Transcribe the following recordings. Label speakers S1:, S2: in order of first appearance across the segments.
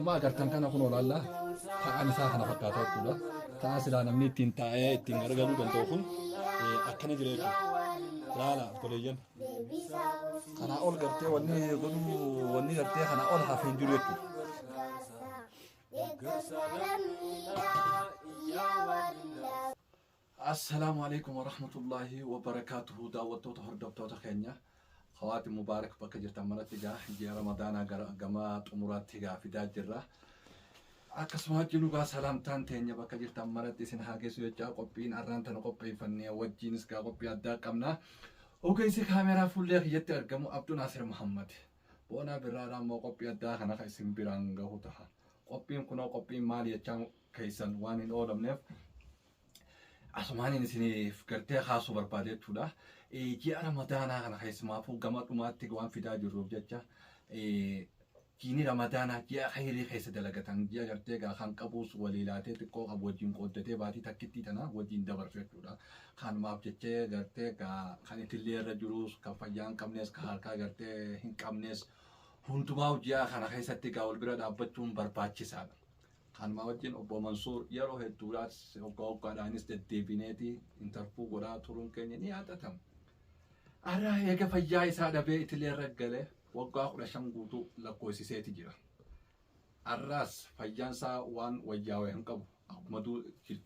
S1: Akkuma agartan kana kun olaallaa ta'an isaa kana fakkaataa jechuudha. Ta'an silaa namni ittiin taa'ee ittiin gargaaruu danda'u kun akkana jira jechuudha. Laala obboleeyyan. Kanaa ol gartee wanni gartee kanaa ol hafeen jiru jechuudha. Assalaamu alaikum wa rahmatullahi wa barakatuhu daawwattoota hordoftoota keenya. خواتم مبارك بك جرت مرات جا رمضان جما طمرات جا في داج جرة أكسمها جنوبا سلامتان تانية بك جرت مرات سن حاجة سوية جا قبين أران تنقبين فنية وجينس كا قبين أدا كمنا وكيس كاميرا فولي خيت أرجمو عبد الناصر محمد بونا برارا مو قبين أدا خنا خيسين بيرانغا هوتها قبين كنا قبين مالي جام كيسان وانين أولم نف أسمعني نسيني فكرتي خاصو بربادية تودا جي رمضان أنا خايس ما فوق جماعة ما تجوان في داج الروب جتة جيني رمضان جي خيري خايس دلقتان جي قرتي خان كابوس وليلاتي تكو أبوجين قدتي باتي تكتي تنا وجين دبر في تودا خان ما بجتة قرتي خان تلي رجلوس كفيان كمنس كهاركا قرتي هن كمنس هنتما وجيا خان خايس تجاول براد أبتون برباتشي سال خان ما وجين أبو منصور يروح الدولات وقاو قادانيس تدبيناتي انترفو قدا تورون كيني نياتا تم أراه يجا فجاي سادا بيت اللي رجله وقاو قدا شنقوتو لقوسي سيتي جرا الراس فجان سا وان وجاوه هنقبو مدو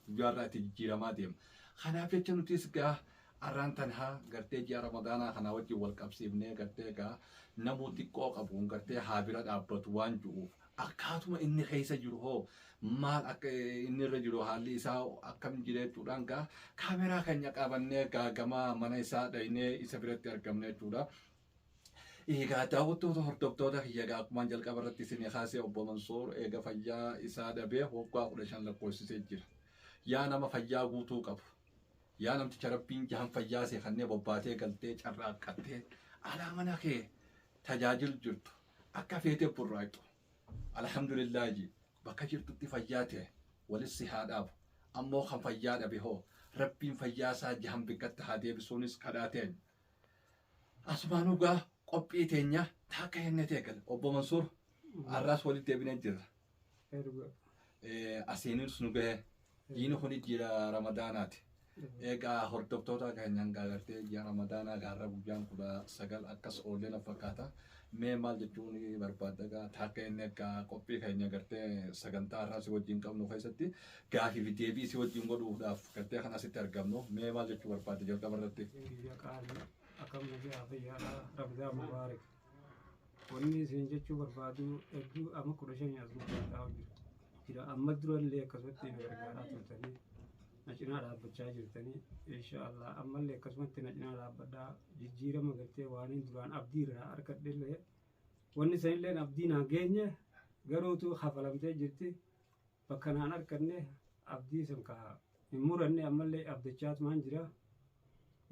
S1: جارة تجيرا ما ديم خانا فيتشنو تيسقا أران تنها قرتي جا رمضانا خانا وجي والقبسي بني قرتي قا نموتي قوق أبون قرتي حابرات أبطوان جوف أكادما إني خيسة جروه maal akka inni irra jiru haalli isaa akkam jireechuudhaan kaameraa keenya qabannee gama mana isaa dhaynee isa biratti argamne jechuudha. Egaa daawwattoota hordoftoota kiyya akkuma jalqaba irratti isin kaasee obbo Mansuur eega fayyaa isaa dhabee waggaa 15 lakkoofsisee jira. Yaa nama fayyaa guutuu qabu. Yaa namticha rabbiin jahan fayyaa seekannee bobbaatee galtee carraaqqattee alaa mana kee tajaajilu jirtu akka feetee burraaqxu. Alhamdulillaahi. bakka jirtutti fayyaa ta'e walissi haa dhaabu ammoo kan fayyaa dhabe hoo rabbiin fayyaa isaa jahan bikkatti haa deebisuunis kadhaa ta'en asumaanuu gaa qophii teenya taakka henne teegal obbo Mansuur arraas walitti deebinee jirra asiinis nu gahe jiini kuni jira ramadaanaati eegaa hordoftoota keenyaan gaagartee jira ramadaanaa gaarra guyyaan 19 akkas oolee na fakkaata mee maal jechuun barbaadda taakka inni akka qophii keenya gartee sagantaa irraa si wajjin qabnu keessatti gaafii fi deebii si wajjin godhuudhaaf gartee kan asitti argamnu mee maal jechuu barbaadda jalqaba irratti.
S2: Akkam nagaa fayyaadhaa Ramadaan Mubaarak. Wanni isin jechuu barbaadu hedduu amma 15 as guddaa jira amma durallee akkasumatti nu gargaaraa turtanii na cinaa dhaabbachaa jirtanii inshaallah ammallee akkasumatti na cinaa dhaabbadhaa jijjiirama gartee waan duraan abdii irraa argadhellee wanni sanillee abdii naa geenye garuutu hafalamtee jirti bakka naan arganne abdii san ka hin muranne ammallee abdachaatumaan jira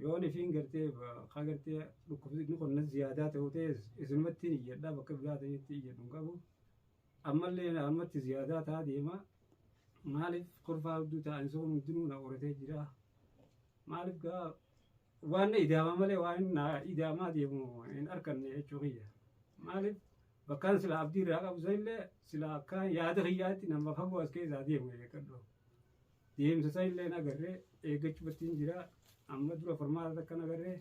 S2: yoon ifiin gartee haa gartee dhukkubni qonna ziyaadaa ta'uu ta'es isinumattiin iyyadhaa bakka biraa ta'etti iyyadhu hin qabu ammallee ammatti ziyaadaa ta'a deema maaliif qorfaa hedduu ta'an soon hundinuu na horatee jira maaliif gaa waan idaama malee waan idaamaa deemu hin arganne jechuu kiyya maaliif bakkaan sila abdii irraa qabu sanillee sila akkaan yaada kiyyaatti nama fagoo as keessaa deemu eegadhu deemsa sanillee nagarree eeggachuubattiin jira amma dura furmaata akka nagarree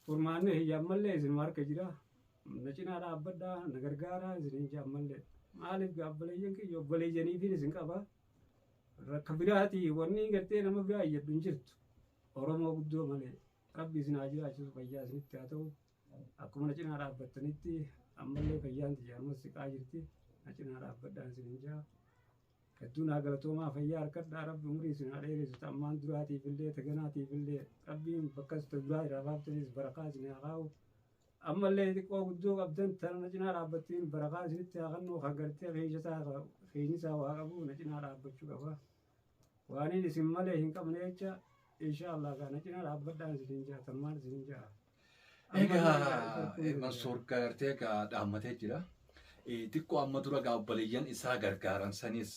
S2: furmaanni hiyya ammallee isin harka jira na cinaa dhaabbadhaa na gargaaraa isin hin ammallee maaliif gaa obboleeyyan kiyya obboleeyyaniifin isin qaba rakka biraati wanni gartee nama biraa iyyadhu hin jirtu oromoo guddoo malee rabbi isin haa jiraachisu fayyaa isinitti haa ta'u akkuma na cinaa dhaabbattanitti ammallee fayyaan tiyyaarmas siqaa jirti na cinaa dhaabbadhaan isin hin jaa hedduu naa galatoomaa fayyaa harkadhaa rabbi umurii isin haa dheeressu ta'ammaan duraatiifillee taganaatiifillee rabbiin bakkas duraa irraa baaftaniis barakaa isin haa kaa'u ammallee xiqqoo guddoo qabdan tana na cinaa dhaabbattiin barakaa isinitti haa kennu kan gartee keenyisaa waa qabu na cinaa dhaabbachuu qaba waan isin malee hin qabne jecha inshaallah kana cinaa dhaabbadhaan isin jaa tammaan isin jaa.
S1: Egaa Mansuur gartee dhaammatee jira xiqqoo amma dura obboleeyyan isaa gargaaran sanis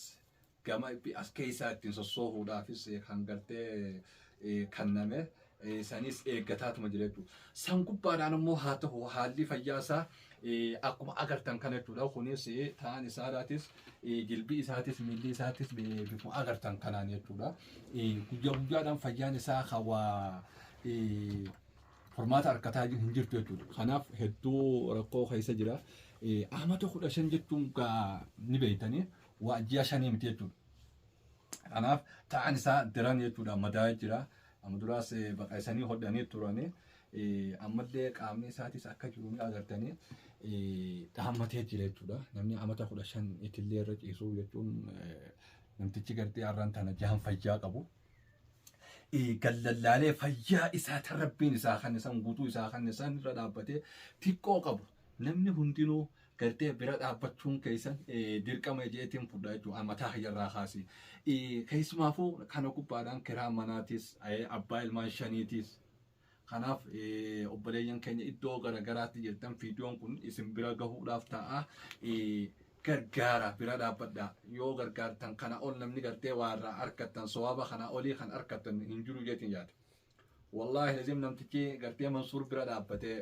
S1: gama as keessaa ittiin sossoohuudhaafis kan gartee kenname sanis eeggataatuma jira jechuudha. San gubbaadhaan immoo haa ta'u haalli fayyaasaa akkuma agartan kana jechuudha. Kunis ta'an isaadhaatis jilbii isaatis miilli isaatis bifuma agartan kanaan jechuudha. Guyyaa guyyaadhaan fayyaan isaa hawaa formaata harkataa hin jirtu jechuudha. Kanaaf hedduu rakkoo keessa jira. Amata 15 jechuun ni beeytanii waa ji'a 5 miti jechuudha. Kanaaf ta'an isaa daran jechuudha madaa jira. Amma duraas baqaysanii hodhanii turanii ammallee qaamni isaatis akka jiru ni agartanii dhaammatee jira jechuudha. Namni amata 15 itillee irra ciisuu jechuun namtichi gartee har'aan tana jahan fayyaa qabu. Gallallaalee fayyaa isaa tarabbiin isaa kan isaan guutuu isaa kan isaan irra dhaabbatee xiqqoo qabu. Namni hundinuu gartee bira dhaabbachuun keessan dirqama jeetiin fudhaa jechuudha. Mataa hayyarraa kaasee. Keessumaafuu kana gubbaadhaan kiraa manaatis abbaa ilmaan shaniitis. Kanaaf obboleeyyan keenya iddoo garagaraatti jirtan viidiyoon kun isin bira gahuudhaaf ta'a. Gargaara bira dhaabbadhaa. Yoo gargaartan kana ol namni gartee waarraa harkattan sowaaba kana olii kan harkattan hin jiru jeetiin yaada. Wallaahi lazim namtichi gartee Mansuur bira dhaabbatee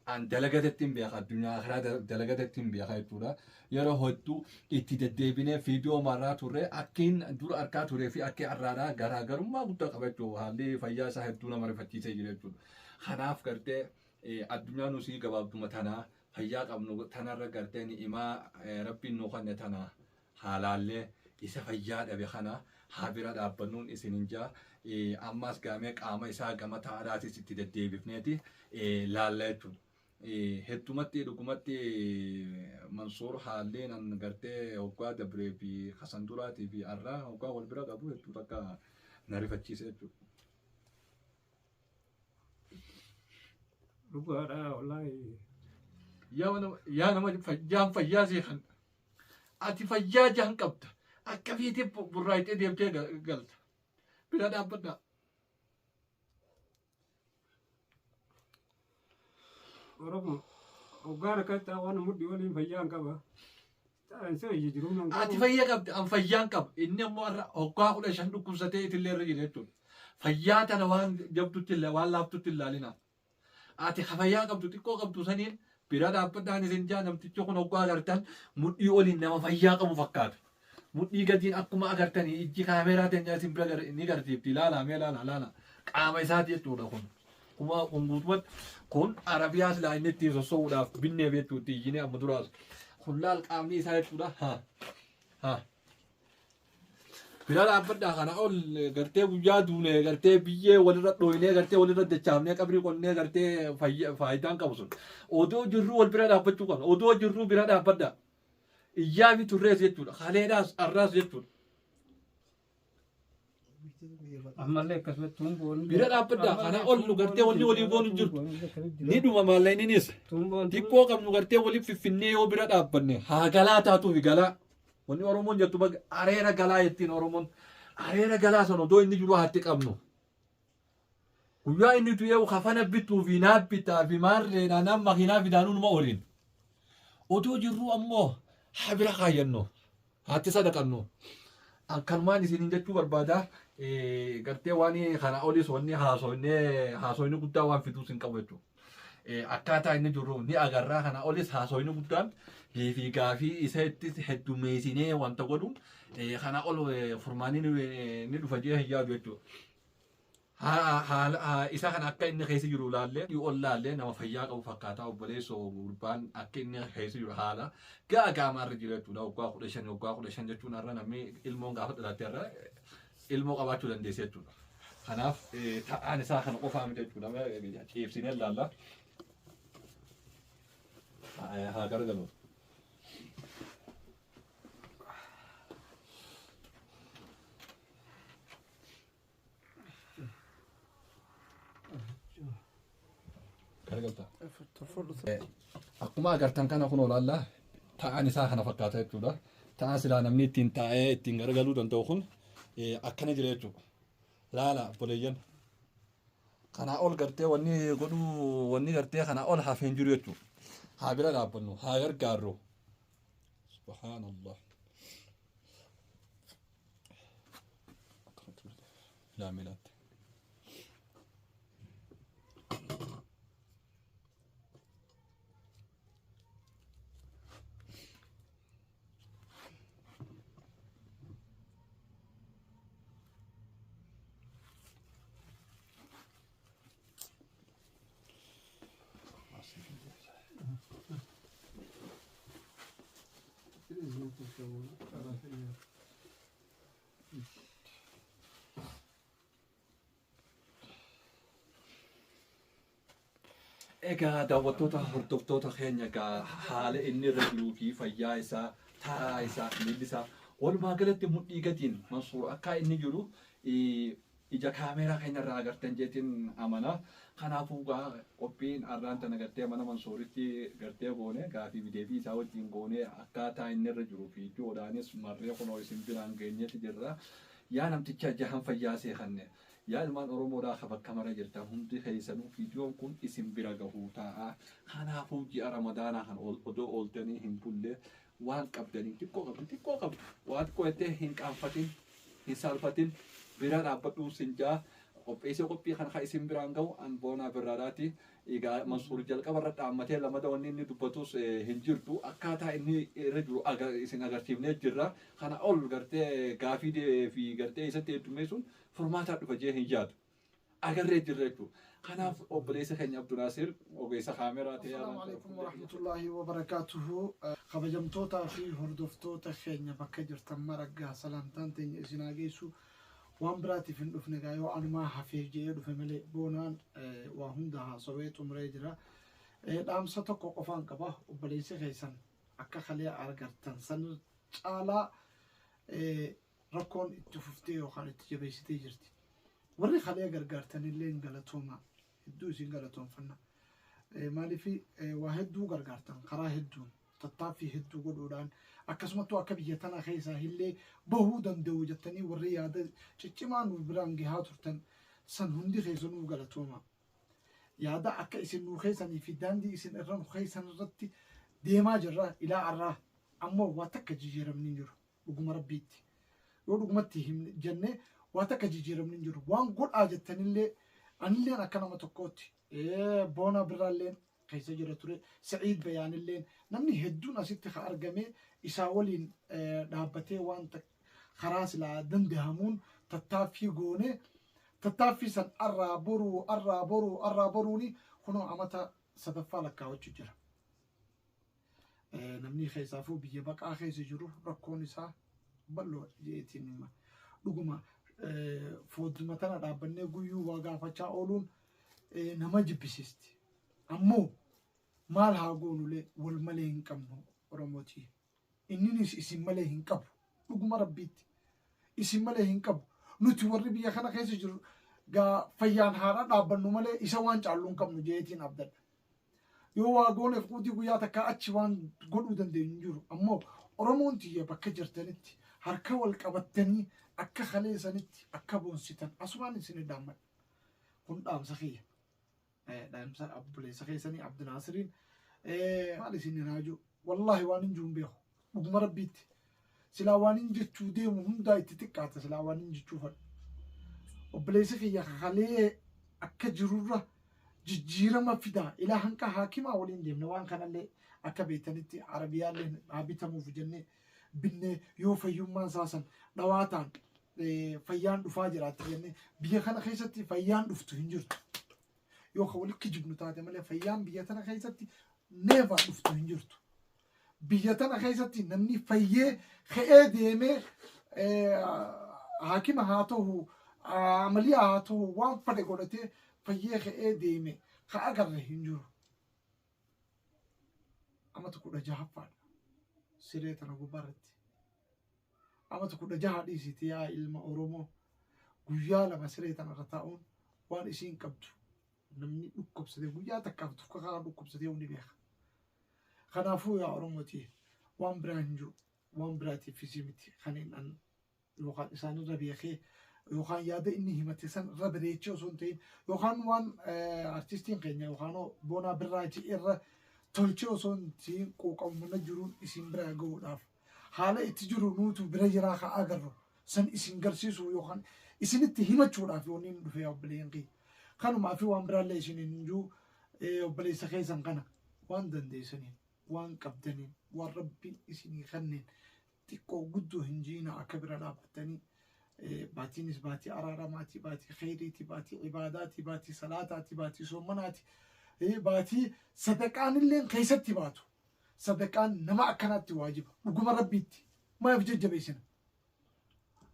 S1: an dalagatettiin beeka addunyaa akhiraa dalagatettiin beeka jechuudha. Yeroo hedduu itti deddeebinee viidiyoo marraa turre akkiin dura argaa turee fi akkii arraadhaa garaagarummaa guddaa qaba jechuudha. Haalli fayyaa isaa hedduu nama rifachiisee jira jechuudha. Kanaaf gartee addunyaa nusii gabaabduma tanaa fayyaa qabnu tanarra gartee ni'imaa rabbiin nuu kanne tanaa haalaallee isa fayyaa dhabe kana haa bira dhaabbannuun isin hin jaa. Ammas gaamee qaama isaa gama ta'aadhaatis itti deddeebifneeti laalla jechuudha. Heddumatti dhugumatti Mansuur haallee nan gartee hoggaa dabree fi Hasan Duraatii fi Arraa hoggaa wal bira qabu hedduu takka na rifachiise jechuudha.
S2: Dhugaadhaa wallaahi.
S1: Yaa nama fayyaan fayyaa seeqan ati fayyaa jahan qabda akka fiitee burraayitee deemtee galta bira dhaabbadhaa.
S2: Oromoo hoggaa rakkattaa waan mudhii waliin fayyaan qaba. Ta'an isa iyyi jiru nan
S1: Ati fayyaa qabda an fayyaan qaba inni immoo hoggaa 15 dhukkubsatee itillee irra jira jechuudha. Fayyaa tana waan jabdutti illee waan laaftutti ilaalina. Ati fayyaa qabdu xiqqoo qabdu saniin bira dhaabbadhaan isin jaa namtichi kun hoggaa agartan mudhii waliin nama fayyaa qabu fakkaata. Mudhii gadiin akkuma agartanii ijji kaameeraa teenyaa isin bira ni garsiifti ilaalaa laala qaama isaati jechuudha kun. Kuma guutumatti kun Arabiyaas laa inni ittiin sossoo'uudhaaf binnee beektuutti iyyinee amma duraas kun laal qaamni isaa jechuudha. Bira dhaabbadhaa kana ol gartee guyyaa duunee gartee biyyee walirra dhooyinee gartee walirra dachaafnee qabrii qonnee gartee faayidaan qabu sun. Odoo jirruu wal bira dhaabbachuu qabna. Odoo jirruu bira dhaabbadhaa. Iyyaa fi turrees jechuudha. Haleedhaas arraas jechuudha.
S2: ammallee akkasumatti tuumboon
S1: Bira dhaabbadhaa kana ol nu gartee wanni walii goonu jirtu. Ni dhuma maallayniinis. Xiqqoo qabnu gartee waliif fiffinnee yoo bira dhaabbanne haa galaa taatuufi galaa. Wanni Oromoon jettu areera galaa jettiin Oromoon. Areera galaa sana odoo inni jiru haatti qabnu. Guyyaa inni tuyee kafana bituu fi naabbitaa fi maarreedhaa nama makiinaa fidaanuu numa oliin. Odoo jirru ammoo haa bira kaayyannu. Haatti sadaqannu. Akkanumaan isin jechuu barbaada. Gartee waan kana olis wanni haasoyni guddaa waan fiduus hin qabu jechuudha. Akkaataa inni jiru ni agarraa kana olis haasoyni guddaan fi gaafii isa itti heddumeessinee wanta godhuun kana ol furmaanii ni dhufa jee hin yaadu jechuudha. Isa kana akka inni keessa jiru laallee ol laallee nama fayyaa qabu fakkaataa obboleessoo gurbaan akka inni keessa jiru haala gaagaamaa jira jechuudha. Waggaa 15 jechuun har'a namni ilmoon gaafa dhalatte har'a ilmoo qabaachuu dandeessa jechuudha. Kanaaf ta'aan isaa kana qofaa miti jechuudha. Ciibsinee laalla. Haa gargalu. Akkuma agartan kana kun olaalla ta'aan isaa kana fakkaata jechuudha. Ta'aan silaa namni ittiin taa'ee ittiin gargaluu danda'u kun akkana jira jechuudha. Laala obboleeyyan. Kanaa ol gartee wanni godhuu wanni gartee kanaa ol hafeen jiru jechuudha. Haa bira dhaabbannu haa gargaarru. Subhaanallah. Laamilaatti. Egaa daawwattoota hordoftoota keenya egaa haala inni irra jiruu fi fayyaa isaa taa'aa isaa miilli isaa walumaa galatti mudhii gatiin Mansuur akka inni jiru ija kaameeraa keenya irraa agartan jeetiin amana. Kanaafuu qophiin arraan tana gartee mana Mansuuritti gartee goone gaafii deebii isaa wajjin goone akkaataa inni irra jiruu fi ijoodhaanis marree kunoo isin biraan geenyeeti jirra. Yaa namticha jahan fayyaa seekanne. Yaa ilmaan Oromoodhaa ka bakka mara jirtan hundi keessanuu viidiyoon kun isin bira gahuu ta'a. Kanaafuu ji'a Ramadaanaa kan odoo ooltanii hin bulle waan qabdanii xiqqoo qabdu waan xiqqoo jettee hin qaanfatin hin saalfatin bira dhaabbadhuu sinjaa qophii kan isin biraan gahu an boonaa birraadhaati. Egaa Mansuur jalqaba irra dhaammatee lamada wanni inni dubbatus hin jirtu akkaataa inni irra jiru isin agarsiifnee jirra. Kana ol gartee gaafii fi gartee isatti heddummeessuun furmaataa dhufa jee hin yaadu. Agarree jirra jechuudha. Kanaaf obboleessa keenya Abdunaasir ogeessa kaameraa ta'ee.
S3: Assalaamu alaikum warahmatullaahi wabarakaatuhu. Kabajamtootaa fi hordoftoota keenya bakka jirtan maraggaa salantaan teenya isin haa geessu. Waan biraatiif hin dhufne gaa yoo anumaa hafee jee dhufe malee boonaan waa hunda haasawee xumuree jira. Dhaamsa tokko qofaan qaba obboleessi keessan akka kalee argartan san caalaa rakkoon itti fuftee yookaan itti jabeessitee jirti. Warri kalee gargaartanillee galatooma hedduu isin galatoonfanna. Maaliif waa hedduu gargaartan karaa hedduun tattaaffii hedduu godhuudhaan akkasumattuu akka biyya tana keessaa illee bahuu danda'u jettanii warri yaada ciccimaa nu biraan gahaa turtan san hundi keessanuu galatooma. Yaada akka isin nu keessanii fi daandii isin irra nu keessan irratti deemaa jirra ilaa arraa ammoo waa takka jijjiiramni jiru dhuguma rabbiitti. Yoo dhugumatti himne jennee waa takka jijjiiramni jiru waan godhaa jettanillee anilleen akka nama tokkootti boona biraalleen keessa jira ture Sa'iid Bayaanilleen namni hedduun asitti ka argame isaa waliin dhaabbatee waan karaa silaa dandahamuun tattaaffii goone tattaaffii san arraa boruuni kunoo amata sadaffaa lakkaawachuu jira. Namni keessaafuu biyya baqaa keessa jiru rakkoon isaa bal'oo jeetiin hima. Dhuguma foodduma tana dhaabbannee guyyuu waa gaafachaa ooluun nama jibbisiisti. Ammoo maal haa goonulee wal malee hin qabnu Oromootii. Inninis isin malee hin qabu. Dhuguma rabbiitti. Isin malee hin qabu. Nuti warri biyya kana keessa jiru gaa fayyaan haadha dhaabbannu malee isa waan caallu hin qabnu jeetiin abdadha. Yoo waa gooneef quutii guyyaa takka achi waan godhuu dandeenyu jiru. Ammoo Oromoon tiyya bakka jirtanitti harka wal qabattanii akka kaleessanitti akka boonsitan asumaan isin dhaammadha. Kun dhaamsa kiyya. Dhaamsa obboleessa keessanii Abdunaasiriin maal isin raaju wallahi waan hin juun beeku dhuguma rabbiitti silaa waan hin jechuu deemu hundaa itti xiqqaata silaa waan hin jechuu fadhu obboleessa kiyya kalee akka jirurra jijjiirama fidaa ilaa hanqa haakimaa waliin deemne waan kanallee akka beektanitti Arabiyaallee haa bitamuuf jennee binnee yoo fayyummaan isaasan dhawaataan fayyaan dhufaa jiraatti jennee biyya kana keessatti fayyaan dhuftu hin jirtu. Yoo ka walitti jibnu taate malee fayyaan biyya tana keessatti neeva dhuftu hin jirtu. Biyya tana keessatti namni fayyee ka'ee deemee haakima haa ta'u amaliyaa haa ta'u waan fedhe godhatee fayyee ka'ee deeme ka agarre hin jiru. Amata 16 siree tana gubbaarratti. Amata 16 dhiisiti yaa ilma Oromoo guyyaa lama siree tanarra taa'uun waan isiin qabdu. Namni dhukkubsatee guyyaa takkaaf tokko karaa dhukkubsatee hundi beeka. Kanaafuu yaa Oromooti waan biraa hin jiru waan biraatiif isii miti kan hin yookaan isaanirra beekee yookaan yaada inni himate san irra bareechee osoo hin ta'in yookaan waan artistiin keenya yookaan boonaa birraatii irra tolchee osoo hin ta'in quuqamuna jiruun isin bira gahuudhaaf haala itti jiru nuutu bira jiraa ka agarru san isin garsiisu yookaan isinitti himachuudhaaf yoo inni dhufee obboleen kee. Kanuma fi waan biraallee isin hin jiru obboleessa keessan kana waan dandeessaniin waan qabdaniin waan rabbiin isinii kanneen xiqqoo guddoo hin jiina akka bira dhaabbatanii baatiinis baatii araaramaati baatii khayriiti baatii ibaadaati baatii salaataati baatii soomanaati baatii sadaqaanillee keessatti baatu صدقان نما أكنات واجب رقم ربيتي ما يفجر جبيسنا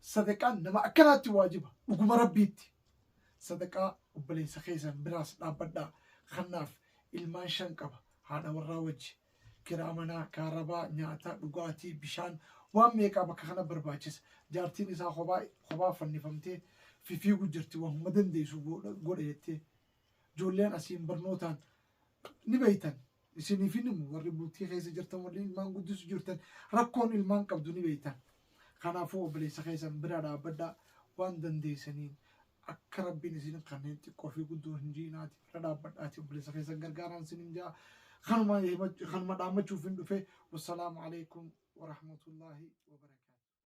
S3: صدقان نما أكنات واجب رقم ربيتي صدقاء وبلي سخيسا براس لابدا خناف ilmaan shan qaba haadha warraa wajji kiraa manaa kaarabaa nyaataa dhugaatii bishaan waan meeqaa bakka kana barbaachisa jaartiin isaa kophaa fannifamtee fiiguu jirti waanuma dandeessu godha jettee ijoolleen asiin barnootaan ni beeytan isiniif hin himu warri bultii keessa jirtan warri ilmaan guddisu jirtan rakkoon ilmaan qabdu ni beeytan kanaafuu obboleessa keessan bira dhaabbadhaa waan dandeessaniin akka rabbiin isin kanneen xiqqoo fi guddoo hin jiinaati bira dhaabbadhaati obboleessa keessan gargaaraan isin hin jaa kanuma dhaammachuuf hin dhufe wassalaamu alaikum warahmatullaahi wabarakaatu